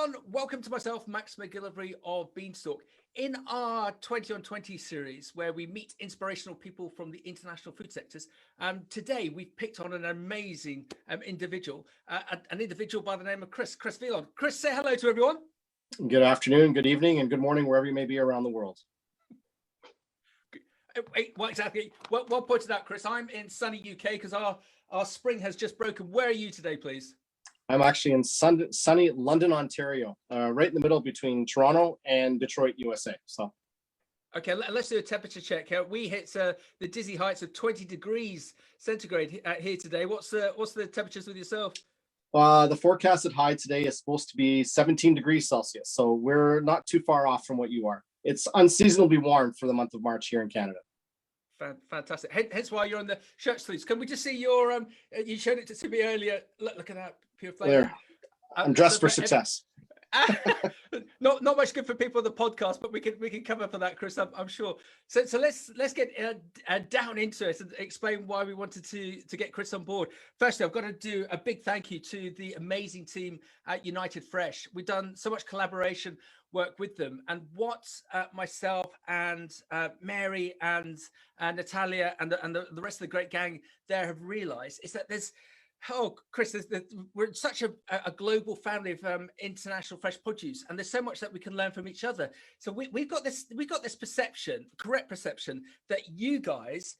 everyone. Welcome to myself, Max McGillivray of Beanstalk. In our 20 on 20 series, where we meet inspirational people from the international food sectors, today we've picked on an amazing individual, an individual by the name of Chris Veillon. Chris, say hello to everyone. Good afternoon, good evening, and good morning, wherever you may be around the world. Wait, what exactly? Well pointed out, Chris. I'm in sunny UK because our spring has just broken. Where are you today, please? I'm actually in sunny London, Ontario, right in the middle between Toronto and Detroit, USA. So, okay, let's do a temperature check. We hit the dizzy heights of 20 degrees centigrade here today. What's the temperatures with yourself? The forecasted high today is supposed to be 17 degrees Celsius, so we're not too far off from what you are. It's unseasonably warm for the month of March here in Canada. Fantastic. Hence why you're on the shirt sleeves. Can we just see your you showed it to me earlier. Look at that pure flavor. There. I'm dressed for success. Not much good for people on the podcast, but we can cover for that, Chris. I'm sure. So let's get down into it and explain why we wanted to get Chris on board. Firstly, I've got to do a big thank you to the amazing team at United Fresh. We've done so much collaboration work with them, and what myself and Mary and Natalia and the rest of the great gang there have realized is that there's Chris, we're such a global family of international fresh produce, and there's so much that we can learn from each other. So we've got this perception, correct perception, that you guys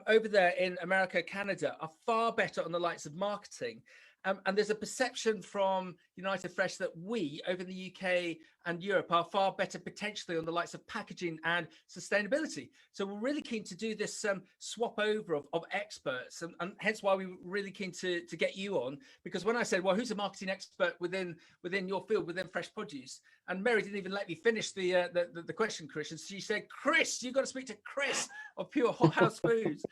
over there in America, Canada, are far better on the likes of marketing. And there's a perception from United Fresh that we over in the UK and Europe are far better potentially on the likes of packaging and sustainability. So we're really keen to do this swap over of experts, and hence why we were really keen to get you on. Because when I said, well, who's a marketing expert within your field, within fresh produce? And Mary didn't even let me finish the question, Chris. And she said, Chris, you've got to speak to Chris of Pure Hothouse Foods.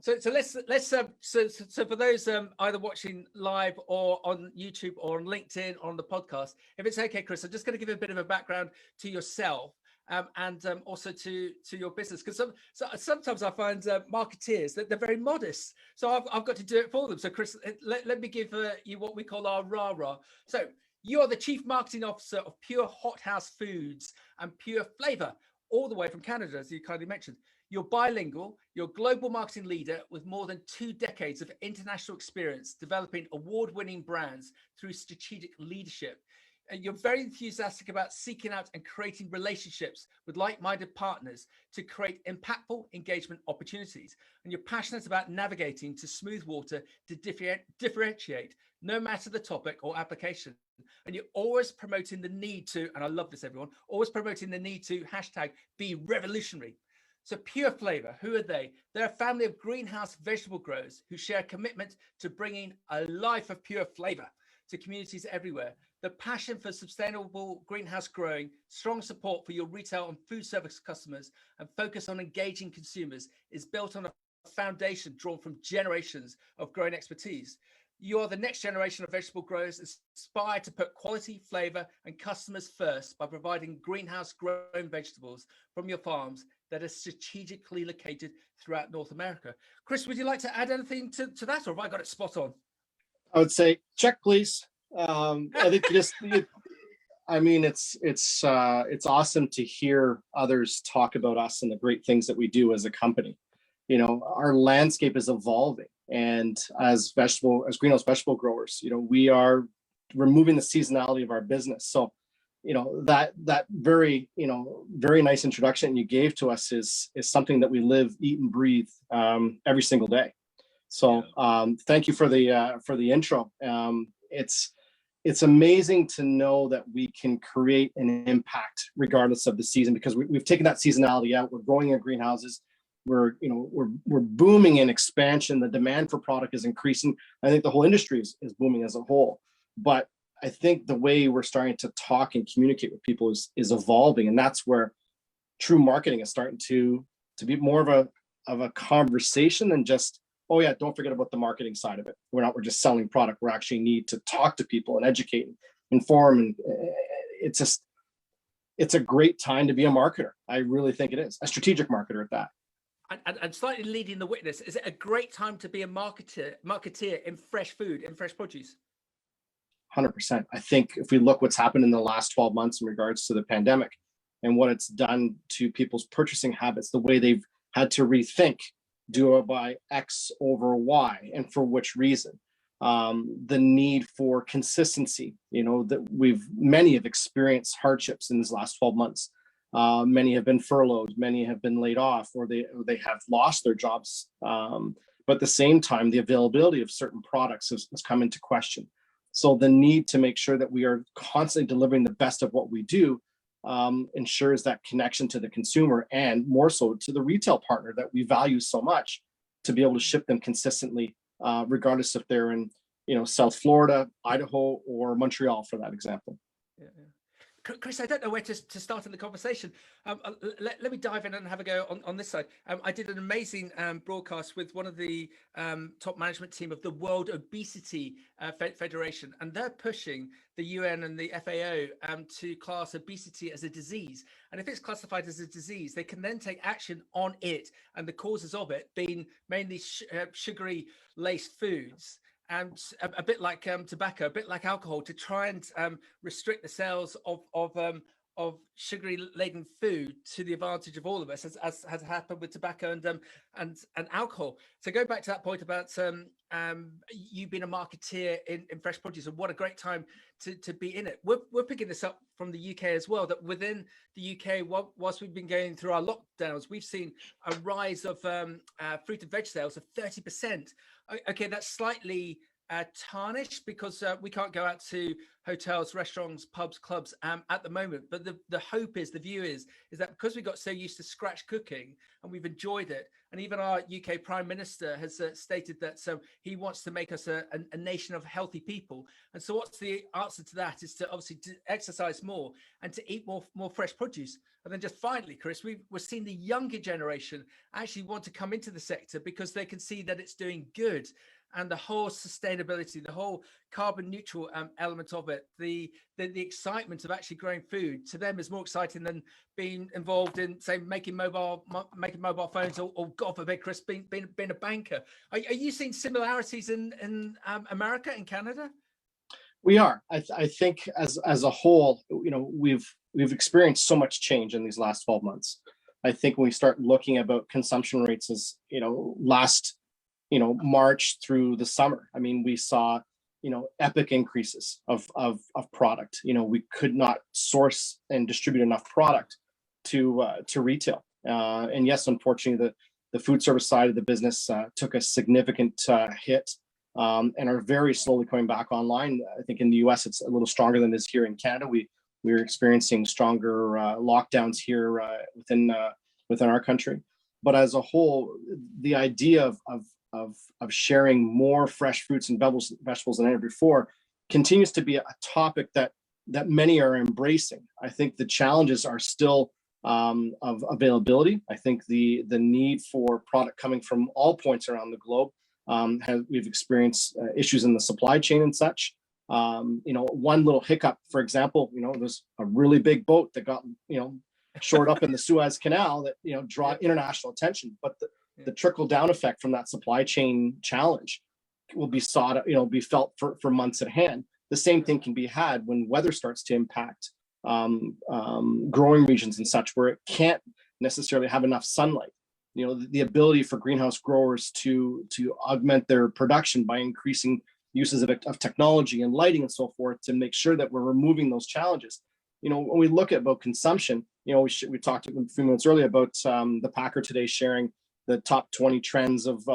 So let's so for those either watching live or on YouTube or on LinkedIn or on the podcast, if it's okay, Chris, I'm just going to give a bit of a background to yourself and also to your business, because sometimes I find marketeers that they're very modest, so I've got to do it for them. So Chris, let me give you what we call our rah-rah. So you are the Chief Marketing Officer of Pure Hothouse Foods and Pure Flavor, all the way from Canada, as you kindly mentioned. You're bilingual, you're a global marketing leader with more than 2 decades of international experience developing award-winning brands through strategic leadership. And you're very enthusiastic about seeking out and creating relationships with like-minded partners to create impactful engagement opportunities. And you're passionate about navigating to smooth water to differentiate, no matter the topic or application. And you're always promoting the need to, and I love this, everyone, always promoting the need to #be revolutionary. So Pure Flavor, who are they? They're a family of greenhouse vegetable growers who share a commitment to bringing a life of pure flavor to communities everywhere. The passion for sustainable greenhouse growing, strong support for your retail and food service customers, and focus on engaging consumers is built on a foundation drawn from generations of growing expertise. You are the next generation of vegetable growers inspired to put quality, flavor, and customers first by providing greenhouse grown vegetables from your farms that are strategically located throughout North America. Chris, would you like to add anything to that, or have I got it spot on? I would say check, please. I think it's awesome to hear others talk about us and the great things that we do as a company. You know, our landscape is evolving, and as greenhouse vegetable growers, you know, we are removing the seasonality of our business. So, you know, that very nice introduction you gave to us is something that we live, eat, and breathe every single day. So thank you for the intro. It's amazing to know that we can create an impact regardless of the season, because we've taken that seasonality out. We're growing in greenhouses. We're booming in expansion. The demand for product is increasing. I think the whole industry is booming as a whole. But I think the way we're starting to talk and communicate with people is evolving, and that's where true marketing is starting to be more of a conversation than just, oh yeah, don't forget about the marketing side of it. We're just selling product. We actually need to talk to people and educate and inform, and it's a great time to be a marketer. I really think it is, a strategic marketer at that. And slightly leading the witness, is it a great time to be a marketeer in fresh food, in fresh produce? 100%. I think if we look what's happened in the last 12 months in regards to the pandemic and what it's done to people's purchasing habits, the way they've had to rethink, do I buy X over Y and for which reason? The need for consistency, that many have experienced hardships in these last 12 months. Many have been furloughed, many have been laid off, or they have lost their jobs. But at the same time, the availability of certain products has come into question. So the need to make sure that we are constantly delivering the best of what we do ensures that connection to the consumer, and more so to the retail partner that we value so much, to be able to ship them consistently, regardless if they're in South Florida, Idaho, or Montreal, for that example. Yeah. Chris, I don't know where to start in the conversation. Let me dive in and have a go on this side. I did an amazing broadcast with one of the top management team of the World Obesity Federation, and they're pushing the UN and the FAO to class obesity as a disease. And if it's classified as a disease, they can then take action on it and the causes of it being mainly sugary laced foods. And a bit like tobacco, a bit like alcohol, to try and restrict the sales of sugary-laden food to the advantage of all of us, as has happened with tobacco and alcohol. So go back to that point about you being a marketeer in fresh produce, and what a great time to be in it. We're picking this up from the UK as well, that within the UK, whilst we've been going through our lockdowns, we've seen a rise of fruit and veg sales of 30%. Okay, that's slightly tarnished because we can't go out to hotels, restaurants, pubs, clubs at the moment. But the hope is, the view is that because we got so used to scratch cooking and we've enjoyed it, and even our UK Prime Minister has stated that he wants to make us a nation of healthy people. And so what's the answer to that is to obviously to exercise more and to eat more fresh produce. And then just finally, Chris, we're seeing the younger generation actually want to come into the sector because they can see that it's doing good. And the whole sustainability, the whole carbon neutral element of it, the excitement of actually growing food, to them is more exciting than being involved in, say, making mobile phones, or God forbid, Chris, being a banker. Are you seeing similarities in America and Canada? We are. I think as a whole, we've experienced so much change in these last 12 months. I think when we start looking about consumption rates as last March through the summer, I mean, we saw epic increases of product. We could not source and distribute enough product to retail, and yes, unfortunately, the food service side of the business took a significant hit, and are very slowly coming back online. I think in the US it's a little stronger than it is here in Canada. We're experiencing stronger lockdowns here within our country. But as a whole, the idea of sharing more fresh fruits and vegetables than ever before continues to be a topic that many are embracing. I think the challenges are still of availability. I think the need for product coming from all points around the globe, we've experienced issues in the supply chain and such. One little hiccup, for example, there's a really big boat that got shored up in the Suez Canal that draw international attention, but the trickle down effect from that supply chain challenge will be be felt for months at hand. The same thing can be had when weather starts to impact growing regions and such, where it can't necessarily have enough sunlight. The ability for greenhouse growers to augment their production by increasing uses of technology and lighting and so forth, to make sure that we're removing those challenges. When we look at about consumption, we talked a few minutes earlier about the Packer today sharing the top 20 trends of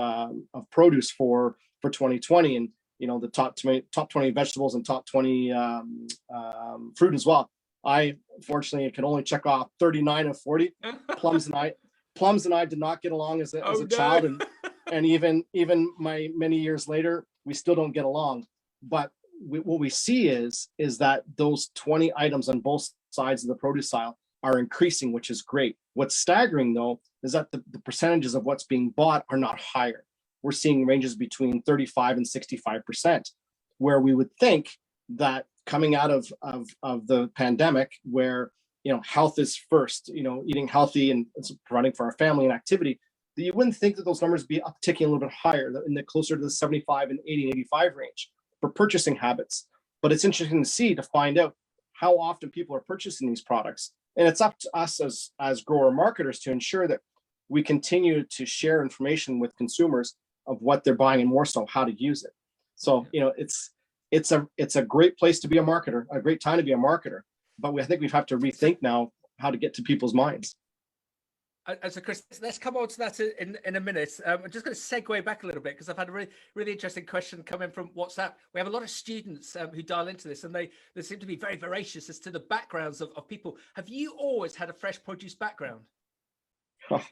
produce for 2020, and the top 20 vegetables and top 20 fruit as well. I fortunately can only check off 39 of 40. Plums and I did not get along as a child, and even my many years later, we still don't get along. But what we see is that those 20 items on both sides of the produce aisle are increasing, which is great. What's staggering, though, is that the percentages of what's being bought are not higher. We're seeing ranges between 35 and 65%, where we would think that coming out of the pandemic, where health is first, eating healthy and providing for our family and activity, that you wouldn't think that those numbers be upticking a little bit higher, in the closer to the 75 and 80 and 85 range for purchasing habits. but it's interesting to find out how often people are purchasing these products. And it's up to us as grower marketers to ensure that we continue to share information with consumers of what they're buying, and more so how to use it. So, it's a great place to be a marketer, a great time to be a marketer, but I think we have to rethink now how to get to people's minds. So Chris, let's come on to that in a minute. I'm just going to segue back a little bit, because I've had a really interesting question come in from WhatsApp. We have a lot of students who dial into this, and they seem to be very voracious as to the backgrounds of people. Have you always had a fresh produce background? I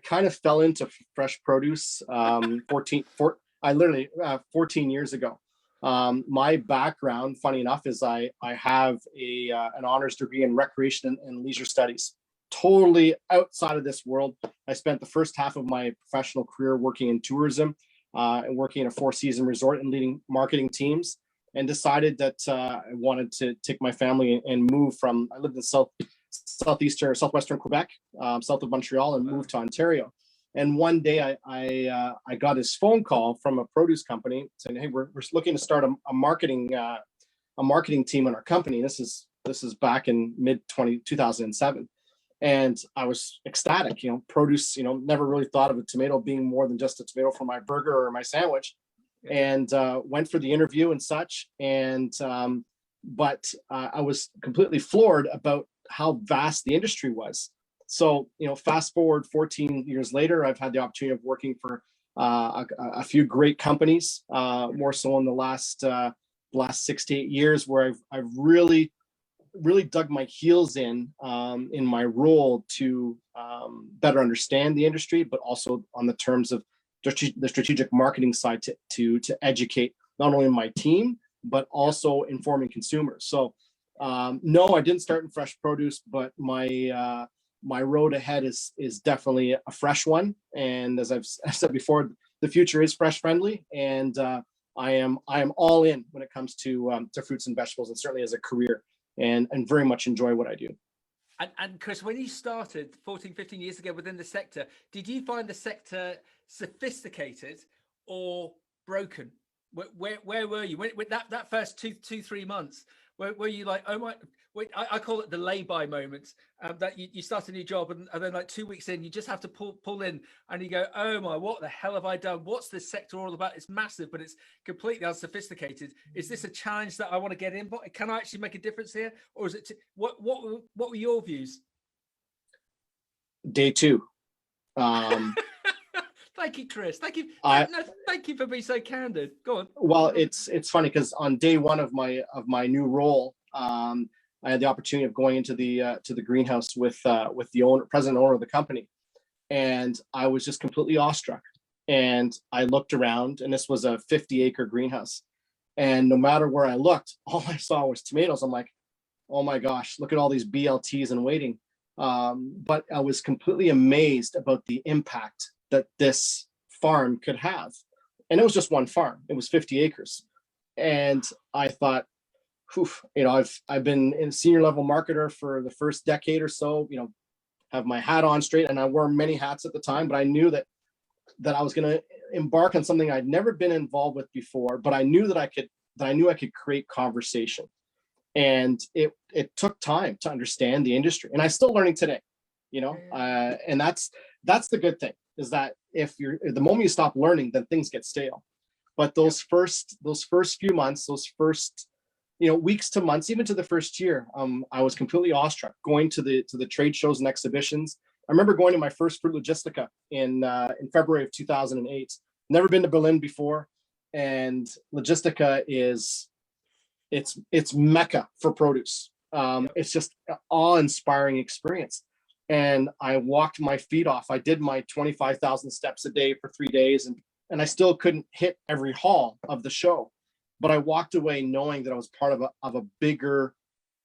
kind of fell into fresh produce 14 years ago. My background, funny enough, is I have an honors degree in recreation and leisure studies. Totally outside of this world. I spent the first half of my professional career working in tourism and working in a 4-season resort and leading marketing teams, and decided that I wanted to take my family and move from, I lived in southwestern Quebec, south of Montreal, and moved to Ontario. And one day I got this phone call from a produce company saying, "Hey, we're looking to start a marketing team in our company." This is back in mid 2007. And I was ecstatic. Produce, never really thought of a tomato being more than just a tomato for my burger or my sandwich. And went for the interview and such. And but I was completely floored about how vast the industry was. So, fast forward 14 years later, I've had the opportunity of working for a few great companies, more so in the last 6 to 8 years, where I've really dug my heels in my role to better understand the industry, but also on the terms of the strategic marketing side to educate not only my team, but also informing consumers. So no, I didn't start in fresh produce, but my road ahead is definitely a fresh one. And as I've said before, the future is fresh friendly, and I am all in when it comes to fruits and vegetables, and certainly as a career. And very much enjoy what I do. And Chris, when you started 14, 15 years ago within the sector, did you find the sector sophisticated or broken? Where were you? With that first 2-3 months, were you like, oh my, I call it the lay-by moments, that you start a new job and then like 2 weeks in, you just have to pull in and you go, oh my, what the hell have I done? What's this sector all about? It's massive, but it's completely unsophisticated. Is this a challenge that I want to get in? But can I actually make a difference here? Or is it, what were your views? Day 2. Thank you, Chris. Thank you. Thank you for being so candid. Go on. Well, it's funny because on day 1 of my new role, I had the opportunity of going into the greenhouse with the president owner of the company, and I was just completely awestruck. And I looked around, and this was a 50-acre greenhouse, and no matter where I looked, all I saw was tomatoes. I'm like, oh my gosh, look at all these BLTs in waiting. But I was completely amazed about the impact that this farm could have. And it was just one farm. It was 50 acres. And I thought, I've been in senior level marketer for the first decade or so, have my hat on straight, and I wore many hats at the time, but I knew that I was going to embark on something I'd never been involved with before, but I knew that I could create conversation. And it took time to understand the industry, and I'm still learning today, and that's the good thing, is that the moment you stop learning, then things get stale. But those first few months, those first weeks to months, even to the first year, I was completely awestruck going to the trade shows and exhibitions. I remember going to my first Fruit Logistica in February of 2008. Never been to Berlin before, and Logistica it's Mecca for produce. It's just an awe-inspiring experience. And I walked my feet off. I did my 25,000 steps a day for 3 days, and I still couldn't hit every hall of the show. But I walked away knowing that I was part of a bigger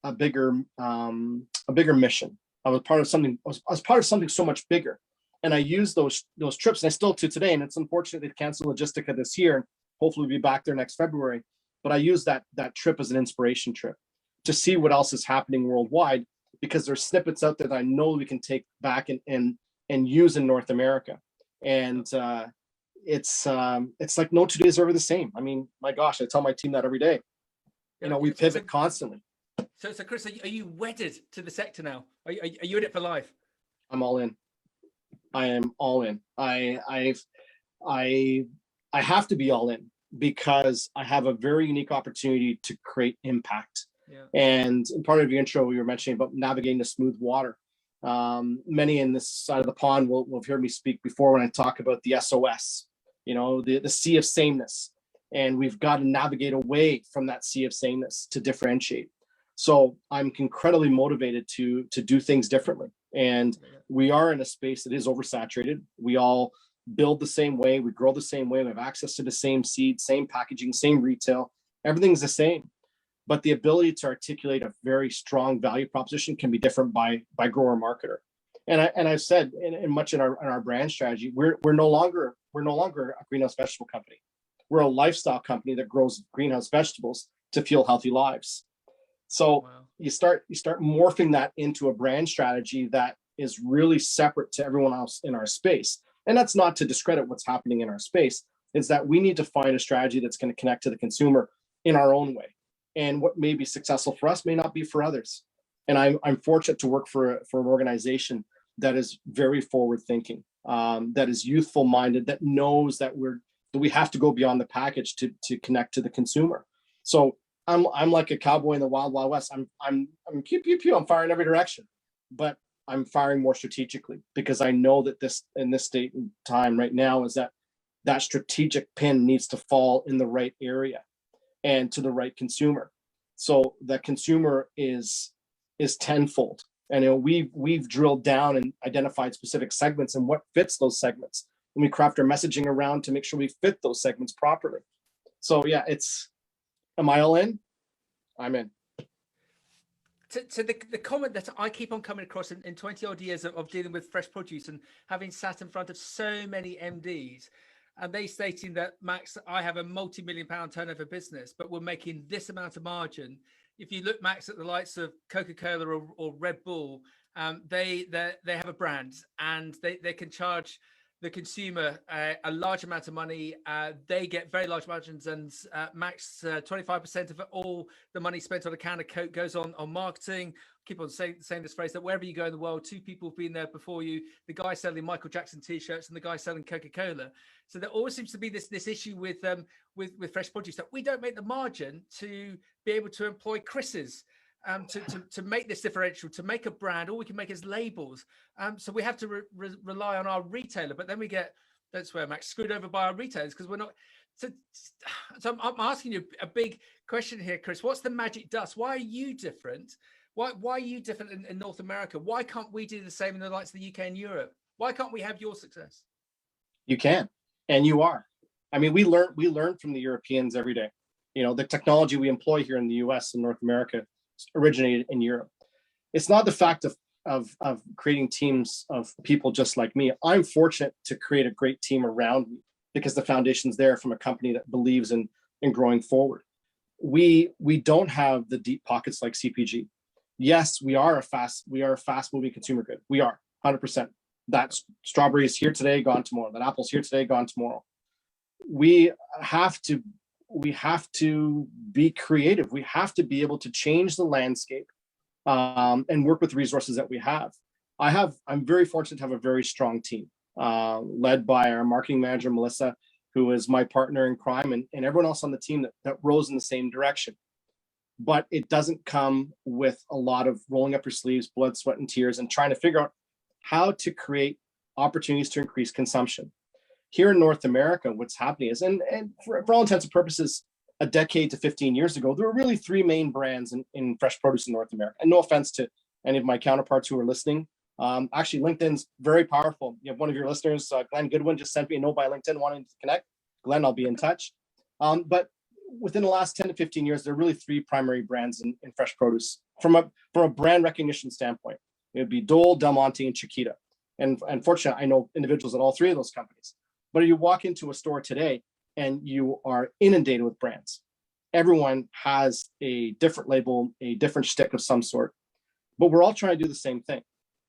mission. I was part of something. I was part of something so much bigger. And I used those trips, and I still do today. And it's unfortunate they canceled Logistica this year, and hopefully we'll be back there next February. But I use that trip as an inspiration trip to see what else is happening worldwide, because there's snippets out there that I know we can take back and use in North America. And it's like no 2 days are ever the same. I mean, my gosh, I tell my team that every day. We pivot constantly. So Chris, are you wedded to the sector now? Are you in it for life? I'm all in. I am all in. I have to be all in because I have a very unique opportunity to create impact. Yeah. And in part of your intro, we were mentioning about navigating the smooth water. Many in this side of the pond will hear me speak before when I talk about the SOS, the sea of sameness. And we've got to navigate away from that sea of sameness to differentiate. So I'm incredibly motivated to do things differently. And we are in a space that is oversaturated. We all build the same way, we grow the same way, we have access to the same seed, same packaging, same retail, everything's the same. But the ability to articulate a very strong value proposition can be different by grower marketer. And I've said in our brand strategy, we're no longer a greenhouse vegetable company. We're a lifestyle company that grows greenhouse vegetables to fuel healthy lives. So wow. you start morphing that into a brand strategy that is really separate to everyone else in our space. And that's not to discredit what's happening in our space. It's that we need to find a strategy that's going to connect to the consumer in our own way. And what may be successful for us may not be for others. And I'm fortunate to work for an organization that is very forward thinking, that is youthful minded, that knows that we have to go beyond the package to connect to the consumer. So I'm like a cowboy in the wild west. I'm pew pew pew. I'm firing every direction, but I'm firing more strategically because I know that in this state and time right now is that strategic pin needs to fall in the right area and to the right consumer. So that consumer is tenfold. And we've drilled down and identified specific segments and what fits those segments. And we craft our messaging around to make sure we fit those segments properly. So yeah, am I all in? I'm in. So the comment that I keep on coming across in 20 odd years of dealing with fresh produce and having sat in front of so many MDs, and they stating that, Max, I have a multi-million-pound turnover business, but we're making this amount of margin. If you look, Max, at the likes of Coca-Cola or Red Bull, they have a brand and they can charge the consumer a large amount of money. They get very large margins, and Max, 25% of all the money spent on a can of Coke goes on marketing. Keep on saying this phrase, that wherever you go in the world, two people have been there before you, the guy selling Michael Jackson t-shirts and the guy selling Coca-Cola. So there always seems to be this issue with fresh produce, that we don't make the margin to be able to employ Chris's to make this differential, to make a brand. All we can make is labels. So we have to rely on our retailer, but then we get, that's where Max, screwed over by our retailers because we're not. So I'm asking you a big question here, Chris. What's the magic dust? Why are you different? Why are you different in North America? Why can't we do the same in the likes of the UK and Europe? Why can't we have your success? You can, and you are. I mean, we learn from the Europeans every day. The technology we employ here in the US and North America originated in Europe. It's not the fact of creating teams of people just like me. I'm fortunate to create a great team around me because the foundation's there from a company that believes in growing forward. We don't have the deep pockets like CPG. Yes, we are a fast moving consumer good. We are 100%. That strawberry is here today, gone tomorrow. That apple's here today, gone tomorrow. We have to be creative. We have to be able to change the landscape and work with the resources that we have. I'm very fortunate to have a very strong team led by our marketing manager, Melissa, who is my partner in crime, and everyone else on the team that rows in the same direction. But it doesn't come with a lot of rolling up your sleeves, blood, sweat, and tears, and trying to figure out how to create opportunities to increase consumption. Here in North America, what's happening is, and for all intents and purposes, a decade to 15 years ago, there were really three main brands in fresh produce in North America. And no offense to any of my counterparts who are listening. Actually, LinkedIn's very powerful. You have one of your listeners, Glenn Goodwin, just sent me a note by LinkedIn wanting to connect. Glenn, I'll be in touch. But within the last 10 to 15 years, there are really three primary brands in fresh produce. From a brand recognition standpoint, it would be Dole, Del Monte, and Chiquita. And fortunately, I know individuals at all three of those companies. But if you walk into a store today and you are inundated with brands, everyone has a different label, a different shtick of some sort, but we're all trying to do the same thing,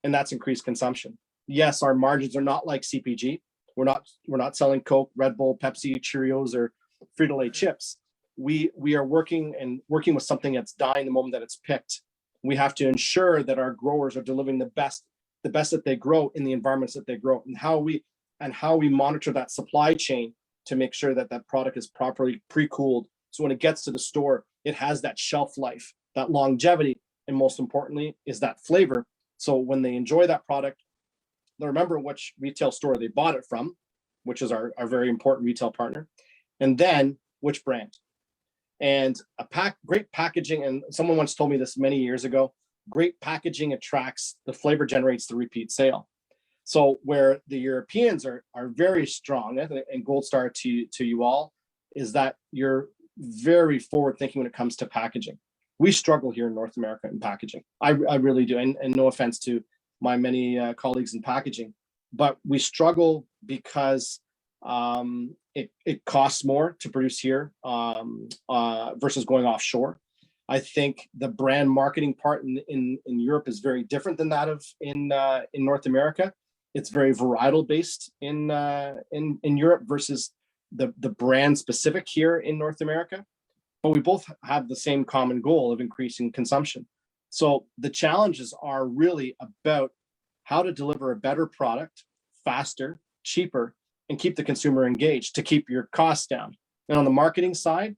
and that's increase consumption. Yes, our margins are not like CPG, We're not selling Coke, Red Bull, Pepsi, Cheerios, or Frito-Lay chips. We are working with something that's dying the moment that it's picked. We have to ensure that our growers are delivering the best that they grow in the environments that they grow, and how we monitor that supply chain to make sure that that product is properly pre-cooled. So when it gets to the store, it has that shelf life, that longevity, and most importantly is that flavor. So when they enjoy that product, they'll remember which retail store they bought it from, which is our very important retail partner, and then which brand. And great packaging, and someone once told me this many years ago, great packaging attracts, the flavor generates the repeat sale. So where the Europeans are very strong, and gold star to you all, is that you're very forward thinking when it comes to packaging. We struggle here in North America in packaging. I really do, and no offense to my many colleagues in packaging, but we struggle because it costs more to produce here versus going offshore. I think the brand marketing part in Europe is very different than that of in North America. It's very varietal based in Europe versus the brand specific here in North America. But we both have the same common goal of increasing consumption. So the challenges are really about how to deliver a better product faster, cheaper, and keep the consumer engaged to keep your costs down. And on the marketing side,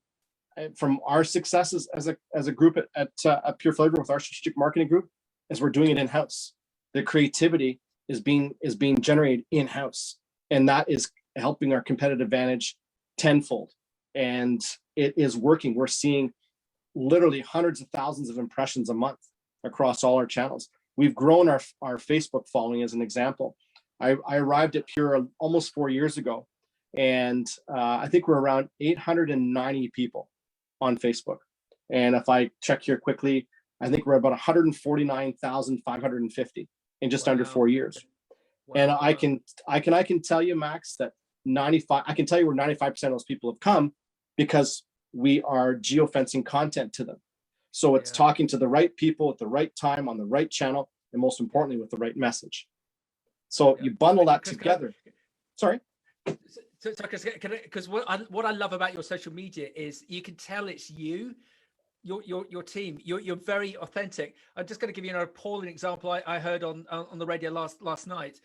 from our successes as a group at Pure Flavor with our strategic marketing group, is we're doing it in-house. The creativity is being generated in-house, and that is helping our competitive advantage tenfold. And it is working. We're seeing literally hundreds of thousands of impressions a month across all our channels. We've grown our Facebook following as an example. I arrived at Pure almost 4 years ago, and I think we're around 890 people on Facebook. And if I check here quickly, I think we're about 149,550 in just under 4 years. Wow. And I can tell you, Max, that 95, I can tell you where 95% of those people have come because we are geofencing content to them. So it's talking to the right people at the right time on the right channel, and most importantly, with the right message. So you bundle that together. Sorry. So because what I love about your social media is you can tell it's you, your team. You're very authentic. I'm just going to give you an appalling example. I heard on the radio last night.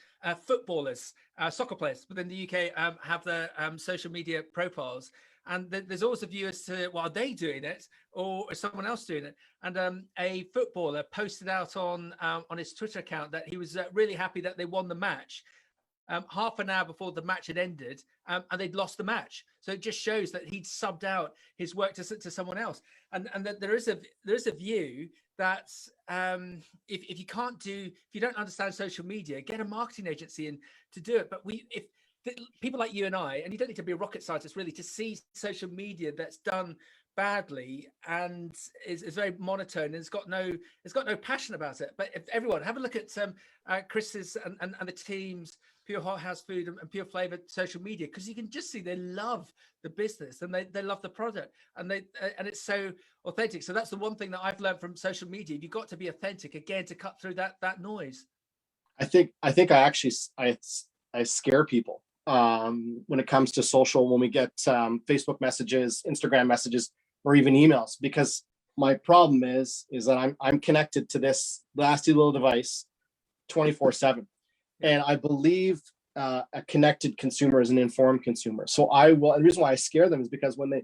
Footballers, soccer players within the UK have their social media profiles, and there's always a view as to, well, are they doing it or is someone else doing it? And a footballer posted out on his Twitter account that he was really happy that they won the match. Half an hour before the match had ended, and they'd lost the match. So it just shows that he'd subbed out his work to someone else, and that there is a view that if you don't understand social media, get a marketing agency in to do it. But if people like you and I, and you don't need to be a rocket scientist really to see social media that's done badly and is very monotone and it's got no passion about it. But if everyone have a look at Chris's and the team's Pure Hothouse Food and Pure Flavor social media, because you can just see they love the business and they love the product, and it's so authentic. So that's the one thing that I've learned from social media. You've got to be authentic again to cut through that noise. I think I scare people when it comes to social, when we get Facebook messages, Instagram messages, or even emails, because my problem is that I'm connected to this nasty little device 24/7. And I believe a connected consumer is an informed consumer. So and the reason why I scare them is because when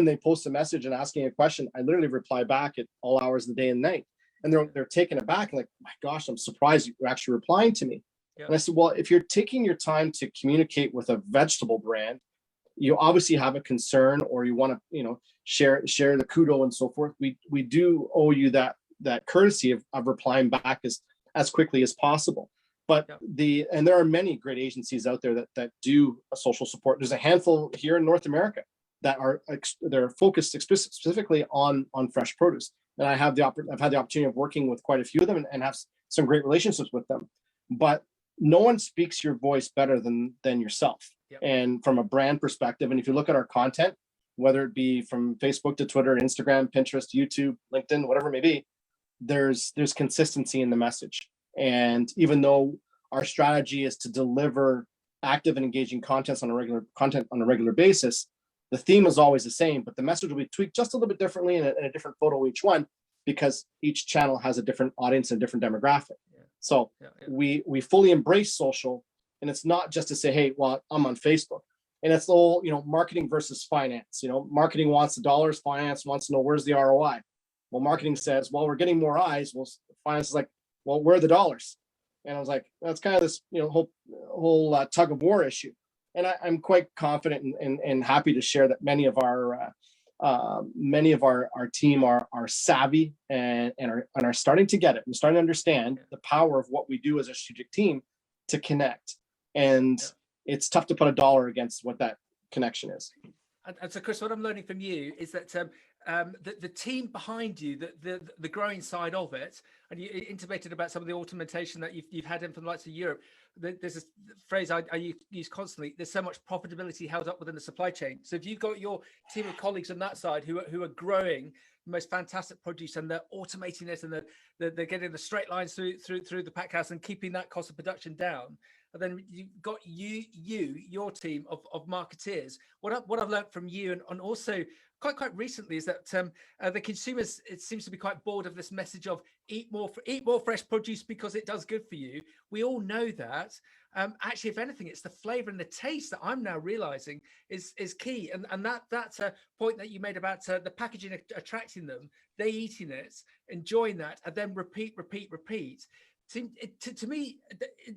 they post a message and asking a question, I literally reply back at all hours of the day and night. And they're taken aback, like, my gosh, I'm surprised you're actually replying to me. Yeah. And I said, well, if you're taking your time to communicate with a vegetable brand, you obviously have a concern, or you want to, share the kudo and so forth. We do owe you that courtesy of replying back as quickly as possible. But and there are many great agencies out there that do a social support. There's a handful here in North America that they're focused specifically on fresh produce. And I've had the opportunity of working with quite a few of them and have some great relationships with them. But no one speaks your voice better than yourself. Yep. And from a brand perspective, and if you look at our content, whether it be from Facebook to Twitter, Instagram, Pinterest, YouTube, LinkedIn, whatever it may be, there's consistency in the message. And even though our strategy is to deliver active and engaging content on a regular basis, the theme is always the same, but the message will be tweaked just a little bit differently in a different photo each one, because each channel has a different audience and different demographic. So we fully embrace social, and it's not just to say, hey, well, I'm on Facebook. And it's the whole, marketing versus finance. Marketing wants the dollars, finance wants to know where's the ROI. Well, marketing says, well, we're getting more eyes. Well, finance is like, well, where are the dollars? And I was like, that's kind of this, whole tug of war issue. And I'm quite confident and happy to share that many of our team are savvy and are starting to get it and starting to understand the power of what we do as a strategic team to connect. And it's tough to put a dollar against what that connection is. And so, Chris, what I'm learning from you is that the team behind you, the growing side of it, and you intimated about some of the automation that you've had in from the likes of Europe. There's a phrase I use constantly: there's so much profitability held up within the supply chain. So if you've got your team of colleagues on that side who are growing the most fantastic produce, and they're automating it, and they're getting the straight lines through the pack house and keeping that cost of production down. And then you've got your team of marketeers. What I've learned from you, and also quite recently, is that the consumers, it seems to be quite bored of this message of eat more fresh produce because it does good for you. We all know that. Actually, if anything, it's the flavor and the taste that I'm now realizing is key. And that's a point that you made about the packaging attracting them, they eating it, enjoying that, and then repeat. To me,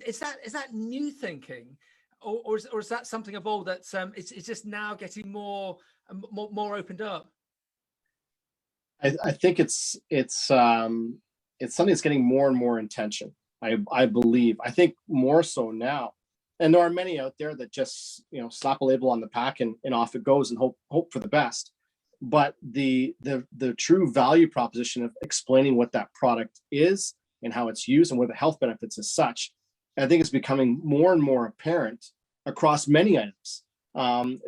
is that new thinking, or is that something of old that it's just now getting more opened up? I think it's something that's getting more and more attention. I believe. I think more so now, and there are many out there that just slap a label on the pack and off it goes and hope for the best. But the true value proposition of explaining what that product is and how it's used and what the health benefits as such, I think is becoming more and more apparent across many items.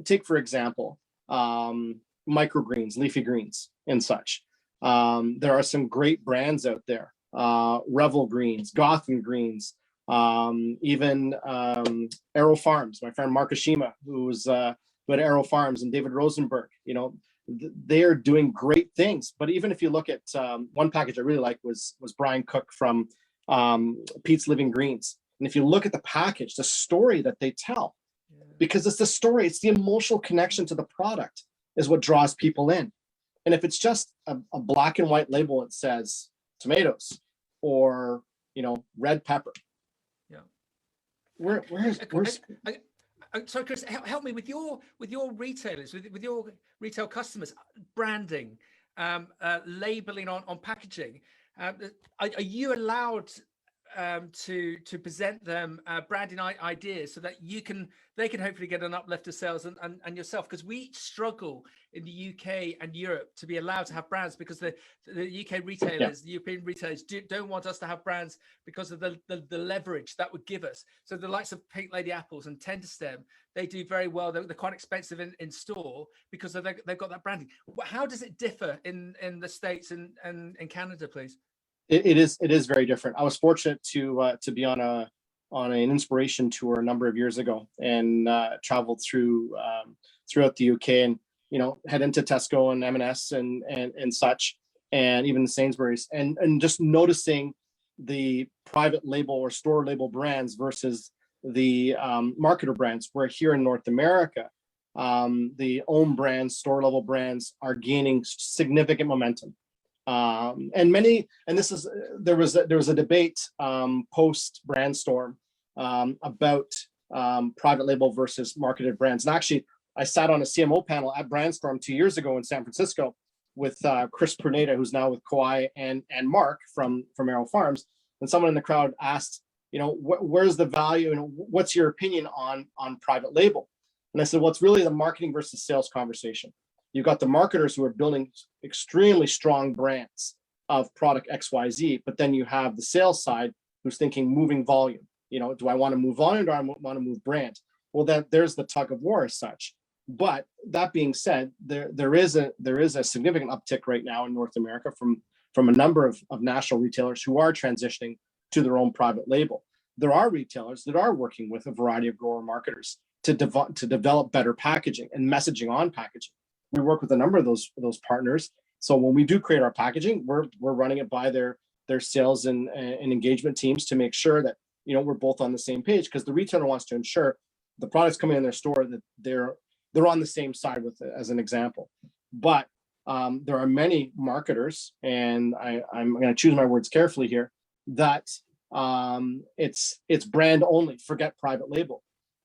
Take, for example, microgreens, leafy greens, and such. There are some great brands out there, Revel Greens, Gotham Greens, even Arrow Farms. My friend Mark Ashima, who had Arrow Farms, and David Rosenberg, they are doing great things. But even if you look at one package I really like was Brian Cook from Pete's Living Greens. And if you look at the package, the story that they tell, because it's the story, it's the emotional connection to the product is what draws people in. And if it's just a black and white label that says tomatoes or red pepper, where's so Chris, help me with your retailers, with your retail customers, branding, labeling on packaging. Are you allowed to present them branding ideas so that they can hopefully get an uplift of sales and yourself? Because we struggle in the UK and Europe to be allowed to have brands, because the UK retailers, the European retailers don't want us to have brands because of the leverage that would give us. So the likes of Pink Lady Apples and Tender Stem, they do very well. They're quite expensive in store because they've got that branding. How does it differ in the States and in Canada, please? It is very different. I was fortunate to be on an inspiration tour a number of years ago, and traveled throughout the UK, and head into Tesco and M&S and such, and even the Sainsbury's, and just noticing the private label or store label brands versus the marketer brands. Where here in North America, the own brands, store level brands are gaining significant momentum. There was a debate post Brandstorm about private label versus marketed brands. And actually, I sat on a CMO panel at Brandstorm 2 years ago in San Francisco with Chris Pruneda, who's now with Kauai, and Mark from Arrow Farms. And someone in the crowd asked, where's the value and what's your opinion on private label? And I said, well, it's really the marketing versus sales conversation. You've got the marketers who are building extremely strong brands of product XYZ, but then you have the sales side who's thinking moving volume. Do I want to move volume, or do I want to move brand? Well, there's the tug of war as such. But that being said, there is a significant uptick right now in North America from a number of national retailers who are transitioning to their own private label. there are retailers that are working with a variety of grower marketers to develop better packaging and messaging on packaging. We work with a number of those partners. So when we do create our packaging, we're running it by their sales and engagement teams to make sure that, you know, we're both on the same page, because the retailer wants to ensure the products coming in their store that they're on the same side with it, as an example. But there are many marketers, and I'm going to choose my words carefully here, that it's brand only, forget private label.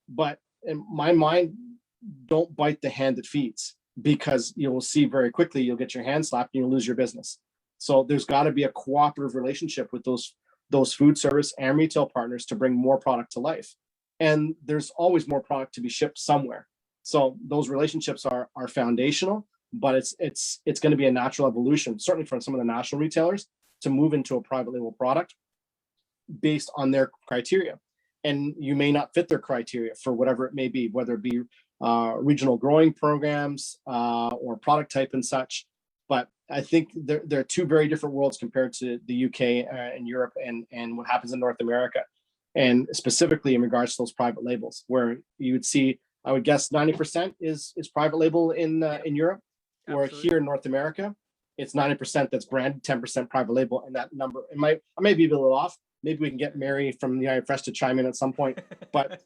But in my mind, don't bite the hand that feeds, because you will see very quickly you'll get your hand slapped and you'll lose your business. So there's got to be a cooperative relationship with those food service and retail partners to bring more product to life. And there's always more product to be shipped somewhere. So those relationships are foundational, but it's going to be a natural evolution, certainly from some of the national retailers, to move into a private label product based on their criteria. And you may not fit their criteria for whatever it may be, whether it be regional growing programs or product type and such. But I think there are two very different worlds compared to the UK and Europe and what happens in North America. And specifically in regards to those private labels, where you would see, I would guess 90% is private label in Europe, or here in North America, it's 90% that's branded, 10% private label. And that number, I may be a little off. Maybe we can get Mary from the IFRS to chime in at some point, but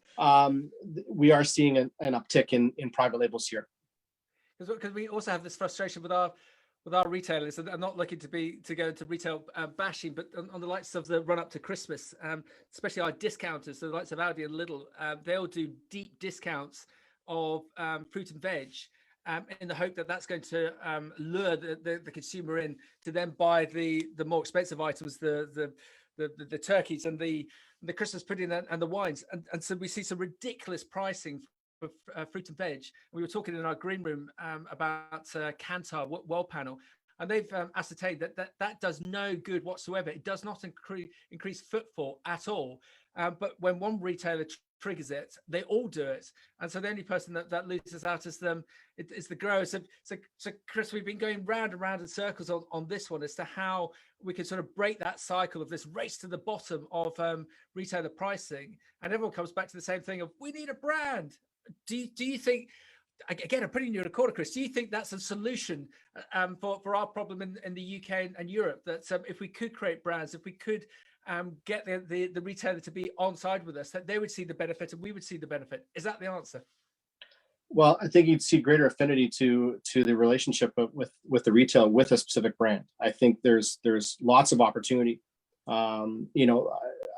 we are seeing an uptick in private labels here. Because we also have this frustration with our retailers, and I'm not looking to go into retail bashing, but on the likes of the run up to Christmas, especially our discounters, so the likes of Aldi and Lidl, they'll do deep discounts of fruit and veg, in the hope that that's going to lure the consumer in to then buy the more expensive items, the turkeys and the Christmas pudding and the wines, and so we see some ridiculous pricing for fruit and veg. We were talking in our green room about Kantar wall panel, and they've ascertained that does no good whatsoever. It does not increase footfall at all. But when one retailer triggers it, they all do it, and so the only person that loses out is them. It's the growers. So Chris, we've been going round and round in circles on this one as to how we can sort of break that cycle of this race to the bottom of retailer pricing, and everyone comes back to the same thing of we need a brand. Do you think, again, I'm putting you in a corner, Chris, do you think that's a solution for our problem in the UK and Europe, that if we could create brands, if we could get the retailer to be on side with us, that they would see the benefit and we would see the benefit? Is that the answer? Well, I think you'd see greater affinity to the relationship with the retailer with a specific brand. I think there's lots of opportunity.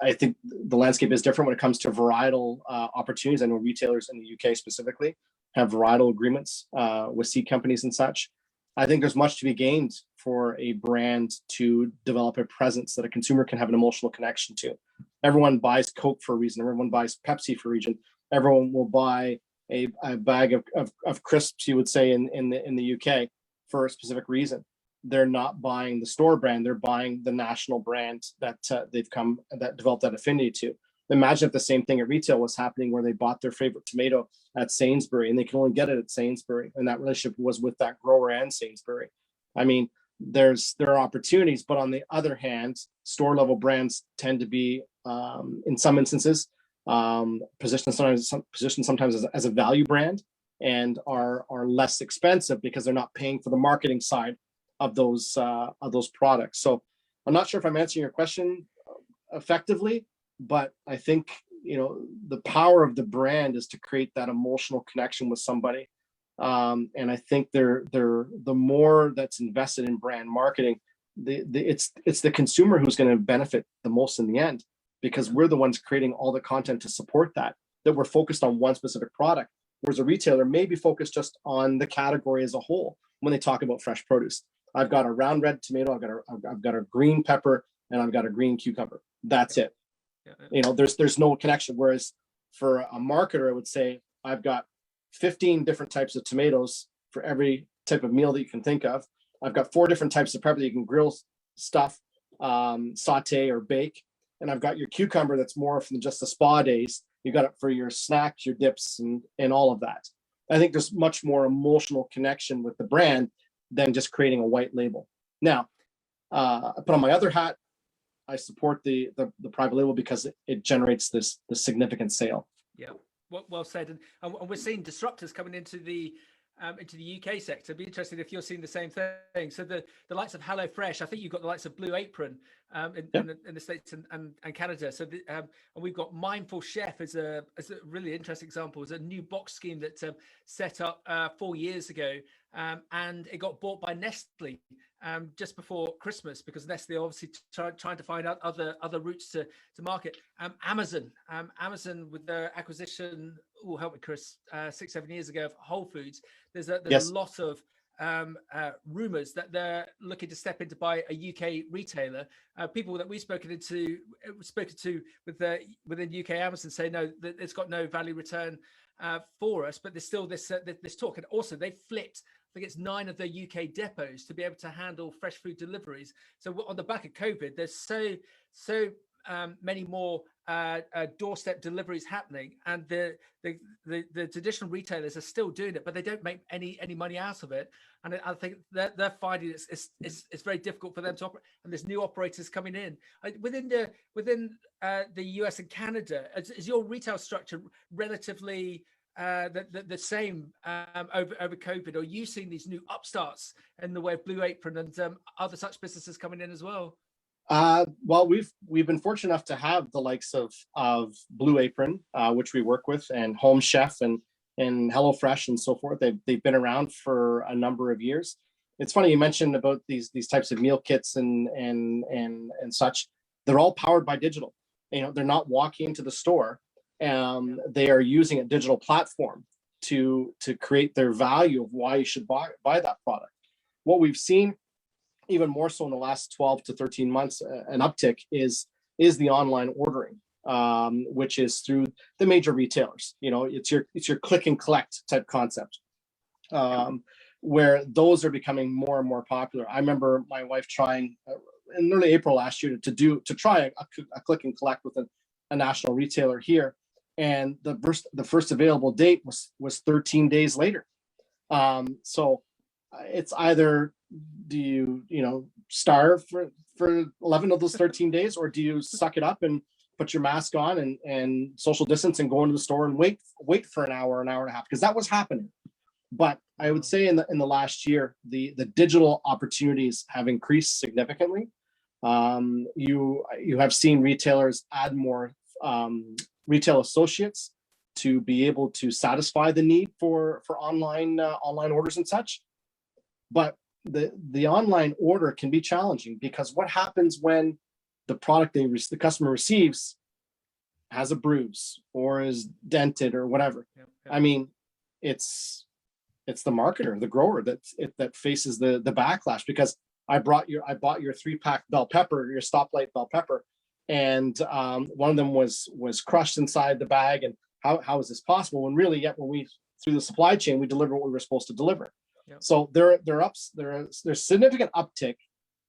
I think the landscape is different when it comes to varietal opportunities. I know retailers in the UK specifically have varietal agreements with seed companies and such. I think there's much to be gained for a brand to develop a presence that a consumer can have an emotional connection to. Everyone buys Coke for a reason. Everyone buys Pepsi for a reason. Everyone will buy a bag of crisps, you would say, in the UK for a specific reason. They're not buying the store brand, they're buying the national brand that that developed that affinity to. Imagine if the same thing at retail was happening, where they bought their favorite tomato at Sainsbury and they can only get it at Sainsbury, and that relationship was with that grower and Sainsbury. I mean, there are opportunities, but on the other hand, store level brands tend to be in some instances positioned sometimes as a value brand, and are less expensive because they're not paying for the marketing side of those products. So I'm not sure if I'm answering your question effectively, but I think, the power of the brand is to create that emotional connection with somebody. And I think the more that's invested in brand marketing, it's the consumer who's going to benefit the most in the end, because we're the ones creating all the content to support that we're focused on one specific product, whereas a retailer may be focused just on the category as a whole when they talk about fresh produce. I've got a round red tomato, I've got a green pepper, and I've got a green cucumber. That's it. There's no connection. Whereas for a marketer, I would say I've got 15 different types of tomatoes for every type of meal that you can think of. I've got 4 different types of pepper that you can grill, stuff, saute, or bake. And I've got your cucumber that's more from just the spa days. You got it for your snacks, your dips, and all of that. I think there's much more emotional connection with the brand than just creating a white label. Now, but on my other hat, I support the private label because it generates this significant sale. Yeah, well said. And we're seeing disruptors coming into the UK sector. It'd be interesting if you're seeing the same thing. So the likes of HelloFresh, I think you've got the likes of Blue Apron in the States and Canada. So and we've got Mindful Chef as a really interesting example. It's a new box scheme that set up 4 years ago, and it got bought by Nestle just before Christmas, because Nestle obviously trying to find out other routes to market. Amazon with their acquisition, help me, Chris, 6-7 years ago of Whole Foods. There's a lot of rumors that they're looking to step in to buy a UK retailer. People that we've spoken to within UK Amazon say no, that it's got no value return for us, but there's still this talk. And also they flipped, I think it's 9 of their UK depots to be able to handle fresh food deliveries. So on the back of COVID, there's so many more doorstep deliveries happening, and the traditional retailers are still doing it, but they don't make any money out of it. And I think they're finding it's very difficult for them to operate. And there's new operators coming in within the US and Canada. Is your retail structure relatively the same over COVID, or are you seeing these new upstarts in the way of Blue Apron and other such businesses coming in as well? Well, we've been fortunate enough to have the likes of Blue Apron, which we work with, and Home Chef and HelloFresh and so forth. They've been around for a number of years. It's funny you mentioned about these types of meal kits and such. They're all powered by digital. They're not walking into the store. They are using a digital platform to create their value of why you should buy that product. What we've seen, even more so in the last 12 to 13 months, an uptick is the online ordering, which is through the major retailers. It's your click and collect type concept, where those are becoming more and more popular. I remember my wife trying in early April last year to try a click and collect with a national retailer here, and the first available date was 13 days later. So it's either, do you starve for 11 of those 13 days, or do you suck it up and put your mask on and social distance and go into the store and wait for an hour and a half, because that was happening. But I would say in the last year, the digital opportunities have increased significantly. You have seen retailers add more retail associates to be able to satisfy the need for online orders and such. But the online order can be challenging, because what happens when the product the customer receives has a bruise or is dented or whatever? I mean, it's the marketer, the grower that faces the backlash, because I bought your 3-pack bell pepper, your stoplight bell pepper, and one of them was crushed inside the bag. And how is this possible? When really, yet when we through the supply chain, we deliver what we were supposed to deliver. Yep. So there's significant uptick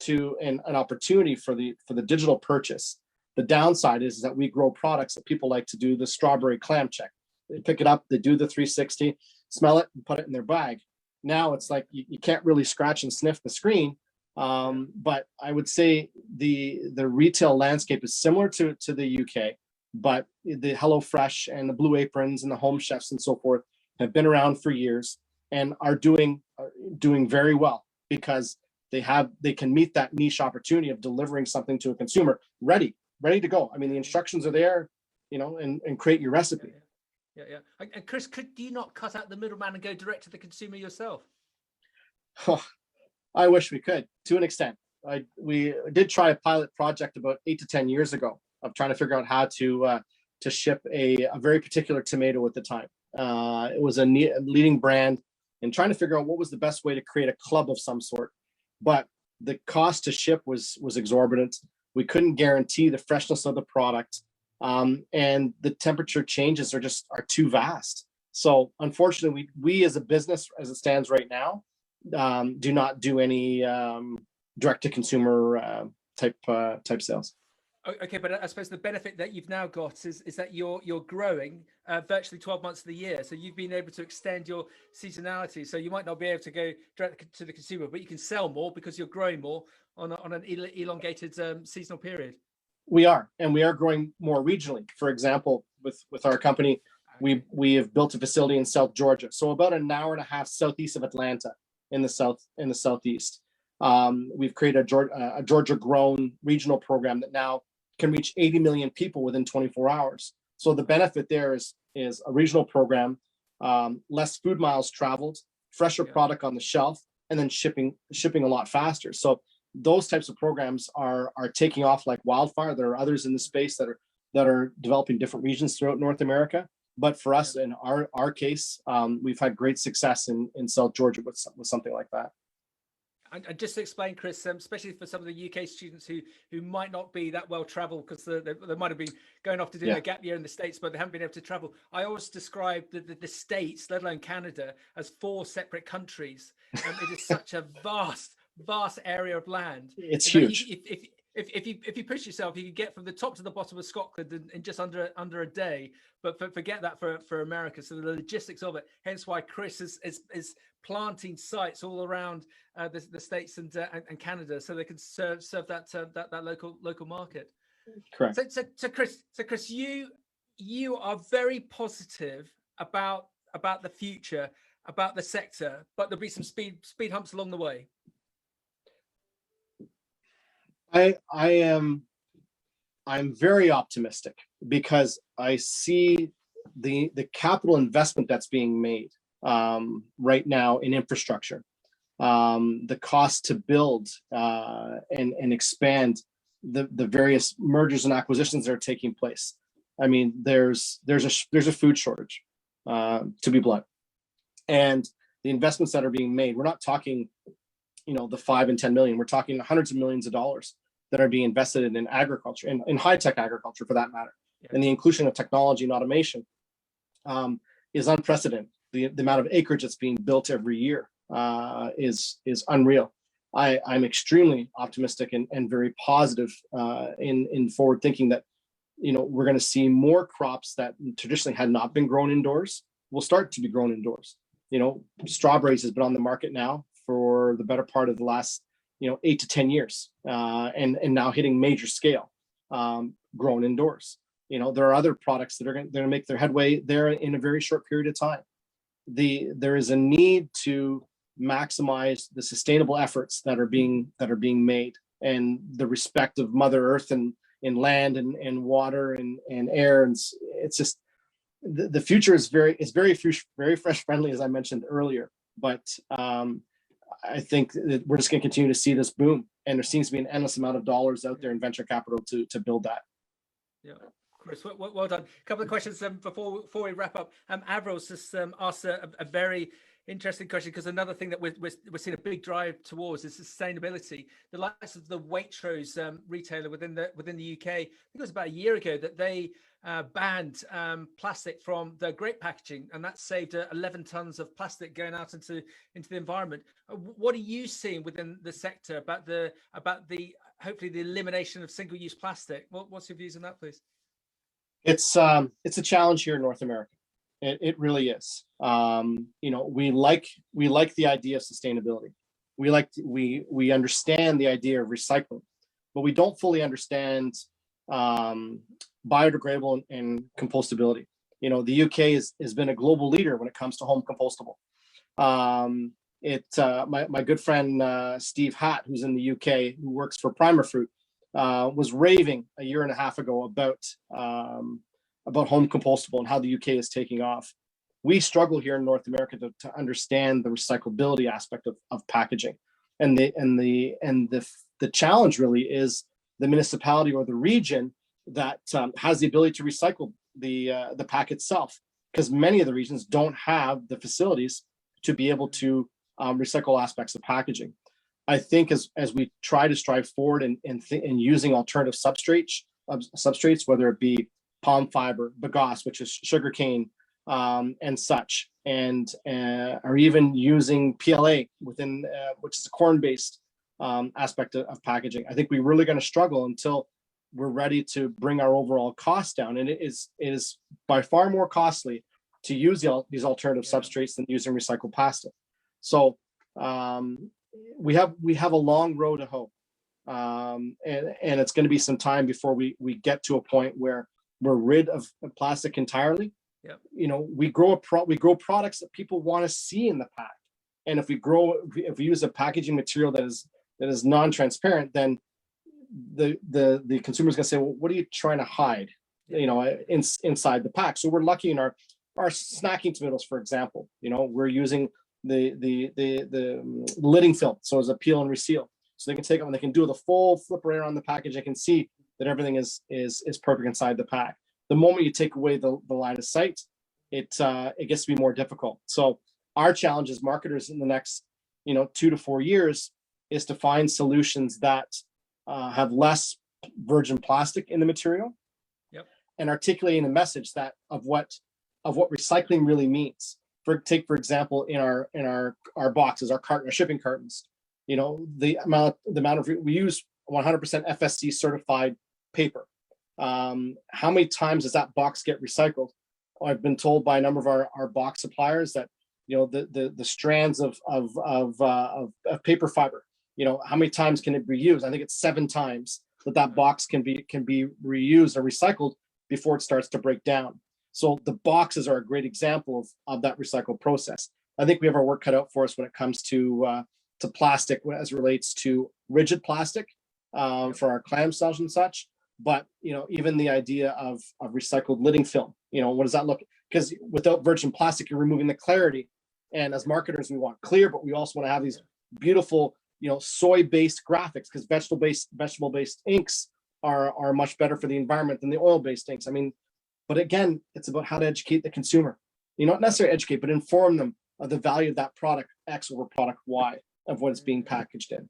to an opportunity for the digital purchase. The downside is that we grow products that people like to do the strawberry clam check. They pick it up, they do the 360, smell it, and put it in their bag. Now it's like you can't really scratch and sniff the screen. But I would say the retail landscape is similar to the UK, but the HelloFresh and the Blue Aprons and the Home Chefs and so forth have been around for years and are doing very well, because they can meet that niche opportunity of delivering something to a consumer ready to go. I mean, the instructions are there, and create your recipe. Yeah. And Chris, do you not cut out the middleman and go direct to the consumer yourself? Oh, I wish we could, to an extent. We did try a pilot project about 8 to 10 years ago of trying to figure out how to ship a very particular tomato at the time. It was a leading brand, and trying to figure out what was the best way to create a club of some sort. But the cost to ship was exorbitant. We couldn't guarantee the freshness of the product, and the temperature changes are too vast. So unfortunately, we as a business, as it stands right now, do not do any direct to consumer type sales. Okay, but I suppose the benefit that you've now got is that you're growing virtually 12 months of the year. So you've been able to extend your seasonality. So you might not be able to go direct to the consumer, but you can sell more because you're growing more on an elongated seasonal period. We are, and we are growing more regionally. For example, with our company, we have built a facility in South Georgia, so about an hour and a half southeast of Atlanta, in the southeast. We've created a Georgia-grown regional program that now can reach 80 million people within 24 hours. So the benefit there is a regional program, less food miles traveled, fresher product on the shelf, and then shipping a lot faster. So those types of programs are taking off like wildfire. There are others in the space that are developing different regions throughout North America. But for us, in our case, we've had great success in South Georgia with something like that. And just to explain, Chris, especially for some of the UK students who might not be that well traveled, because they might have been going off to do their gap year in the States, but they haven't been able to travel. I always describe the States, let alone Canada, as 4 separate countries. It is such a vast area of land. It's huge. If you push yourself, you can get from the top to the bottom of Scotland in just under a day. But forget that for America. So the logistics of it, hence why Chris is planting sites all around the States and Canada, so they can serve that local market. Correct. So Chris, you are very positive about the future, about the sector, but there'll be some speed humps along the way. I'm very optimistic because I see the capital investment that's being made right now in infrastructure, the cost to build and expand the various mergers and acquisitions that are taking place. I mean, there's a food shortage, to be blunt, and the investments that are being made. We're not talking, the 5 and 10 million. We're talking hundreds of millions of dollars that are being invested in agriculture, in high-tech agriculture for that matter. Yeah. And the inclusion of technology and automation is unprecedented. The amount of acreage that's being built every year is unreal. I'm extremely optimistic and very positive in forward thinking that we're going to see more crops that traditionally had not been grown indoors will start to be grown indoors. Strawberries has been on the market now for the better part of the last 8 to 10 years, and now hitting major scale, grown indoors. There are other products that are going to make their headway there in a very short period of time. There is a need to maximize the sustainable efforts that are being made, and the respect of Mother Earth and in land and water and air, and it's just the future is very fresh friendly, as I mentioned earlier. But I think that we're just going to continue to see this boom, and there seems to be an endless amount of dollars out there in venture capital to build that. Yeah, Chris, well done. A couple of questions before we wrap up. Avril's just asked a very interesting question, because another thing that we're seeing a big drive towards is sustainability. The likes of the Waitrose retailer within the UK, I think it was about a year ago, that they banned plastic from the grape packaging, and that saved 11 tons of plastic going out into the environment. What are you seeing within the sector about the hopefully the elimination of single-use plastic? What's your views on that, please? It's a challenge here in North America. It really is. We like the idea of sustainability. We understand the idea of recycling, but we don't fully understand biodegradable and compostability. The UK has been a global leader when it comes to home compostable. My good friend Steve Hatt, who's in the UK, who works for Primer Fruit, was raving a year and a half ago about home compostable and how the UK is taking off. We struggle here in North America to understand the recyclability aspect of packaging, and the challenge really is the municipality or the region that has the ability to recycle the pack itself, because many of the regions don't have the facilities to be able to recycle aspects of packaging. I think as we try to strive forward in using alternative substrates, whether it be palm fiber, bagasse, which is sugarcane, and such, or even using PLA within, which is a corn-based aspect of packaging. I think we're really going to struggle until we're ready to bring our overall cost down. And it is by far more costly to use these alternative substrates than using recycled plastic. So we have a long road to hoe. and it's going to be some time before we get to a point where we're rid of plastic entirely. Yeah. You know, we grow products that people want to see in the pack, and if we use a packaging material that is non-transparent, then the consumer's going to say, well, what are you trying to hide? You know, inside the pack. So we're lucky in our snacking tomatoes, for example. You know, we're using the lidding film, so as a peel and reseal, so they can take them and they can do the full flip right around the package. They can see that everything is perfect inside the pack. The moment you take away the line of sight, it gets to be more difficult. So our challenge as marketers in the next 2 to 4 years is to find solutions that have less virgin plastic in the material, and articulating a message that of what recycling really means. For example, in our boxes, our shipping cartons, you know, the amount of we use 100% FSC certified paper. How many times does that box get recycled? I've been told by a number of our box suppliers that, you know, the strands of paper fiber, you know, how many times can it be used? I think it's 7 times that box can be reused or recycled before it starts to break down. So the boxes are a great example of that recycle process. I think we have our work cut out for us when it comes to plastic as it relates to rigid plastic for our clam cells and such. But, you know, even the idea of recycled lidding film, you know, what does that look? Because without virgin plastic, you're removing the clarity. And as marketers, we want clear, but we also want to have these beautiful, you know, soy-based graphics, because vegetable-based inks are much better for the environment than the oil-based inks. I mean, but again, it's about how to educate the consumer. You know, not necessarily educate, but inform them of the value of that product X over product Y of what it's being packaged in.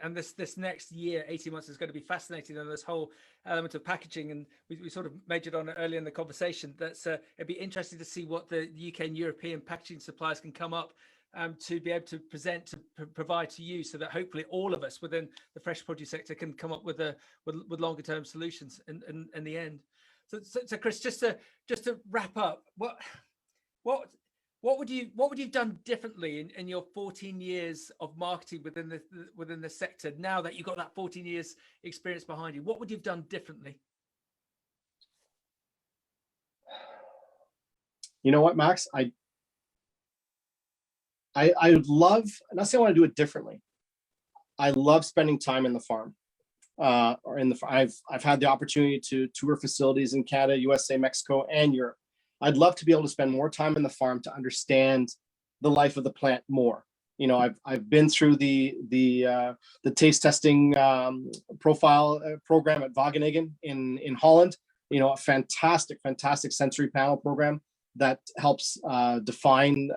And this next year, 18 months, is going to be fascinating on this whole element of packaging. And we sort of majored on it earlier in the conversation. It'd be interesting to see what the UK and European packaging suppliers can come up to be able to provide to you, so that hopefully all of us within the fresh produce sector can come up with longer term solutions in the end. So Chris, just to wrap up, what would you have done differently in your 14 years of marketing within the sector, now that you've got that 14 years experience behind you? What would you have done differently? You know what, Max? I would love, not saying I want to do it differently. I love spending time in the farm. I've had the opportunity to tour facilities in Canada, USA, Mexico, and Europe. I'd love to be able to spend more time in the farm to understand the life of the plant more. You know, I've been through the taste testing profile program at Wageningen in Holland. You know, a fantastic sensory panel program that helps define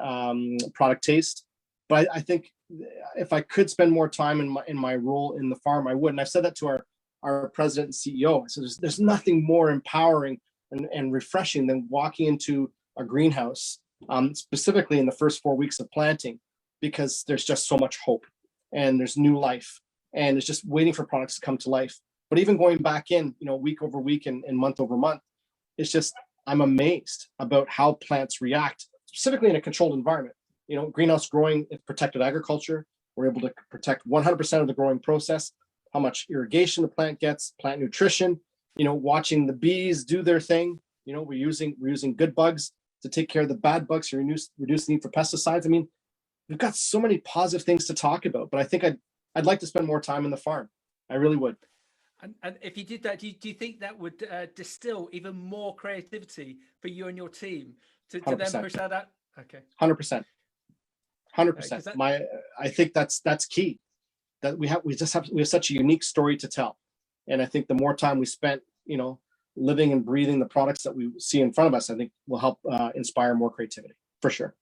product taste. But I think if I could spend more time in my role in the farm, I would. And I've said that to our president and CEO. So there's nothing more empowering and refreshing than walking into a greenhouse, specifically in the first 4 weeks of planting, because there's just so much hope and there's new life, and it's just waiting for products to come to life. But even going back in, you know, week over week and month over month, it's just, I'm amazed about how plants react, specifically in a controlled environment. You know, greenhouse growing, it's protected agriculture. We're able to protect 100% of the growing process, how much irrigation the plant gets, plant nutrition, you know, watching the bees do their thing. You know, we're using good bugs to take care of the bad bugs to reduce the need for pesticides. I mean, we've got so many positive things to talk about, but I think I'd like to spend more time in the farm. I really would. And if you did that, do you think that would distill even more creativity for you and your team to then push that out? Okay. 100%. 100%. I think that's key. That we have such a unique story to tell, and I think the more time we spent, you know, living and breathing the products that we see in front of us, I think will help inspire more creativity for sure.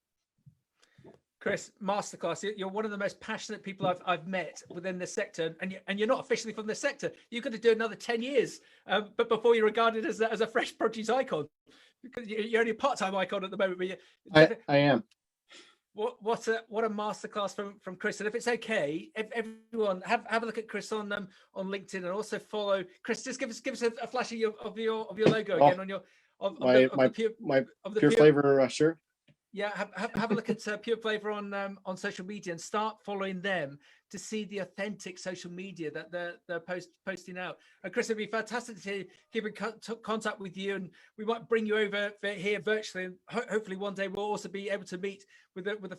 Chris, Masterclass, you're one of the most passionate people I've met within this sector, and you're not officially from this sector. You've got to do another 10 years, but before you're regarded as a fresh produce icon, because you're only a part-time icon at the moment. But I am. What a masterclass from Chris. And if it's okay, everyone have a look at Chris on LinkedIn, and also follow Chris. Just give us a flash of your logo again on your my Pure Flavor shirt. Yeah, have a look at Pure Flavor on social media and start following them to see the authentic social media that they're posting out. And Chris, it'd be fantastic to keep in contact with you, and we might bring you over here virtually. And hopefully, one day we'll also be able to meet with the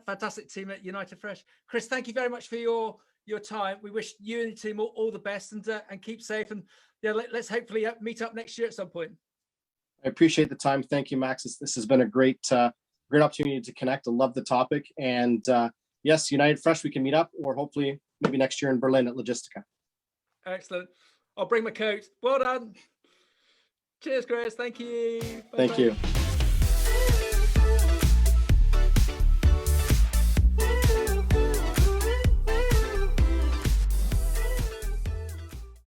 fantastic team at United Fresh. Chris, thank you very much for your time. We wish you and the team all the best, and keep safe. And yeah, let's hopefully meet up next year at some point. I appreciate the time. Thank you, Max. This has been a great opportunity to connect. I love the topic. And yes, United Fresh, we can meet up, or hopefully maybe next year in Berlin at Logistica. Excellent. I'll bring my coat. Well done. Cheers, Chris. Thank you. Thank you.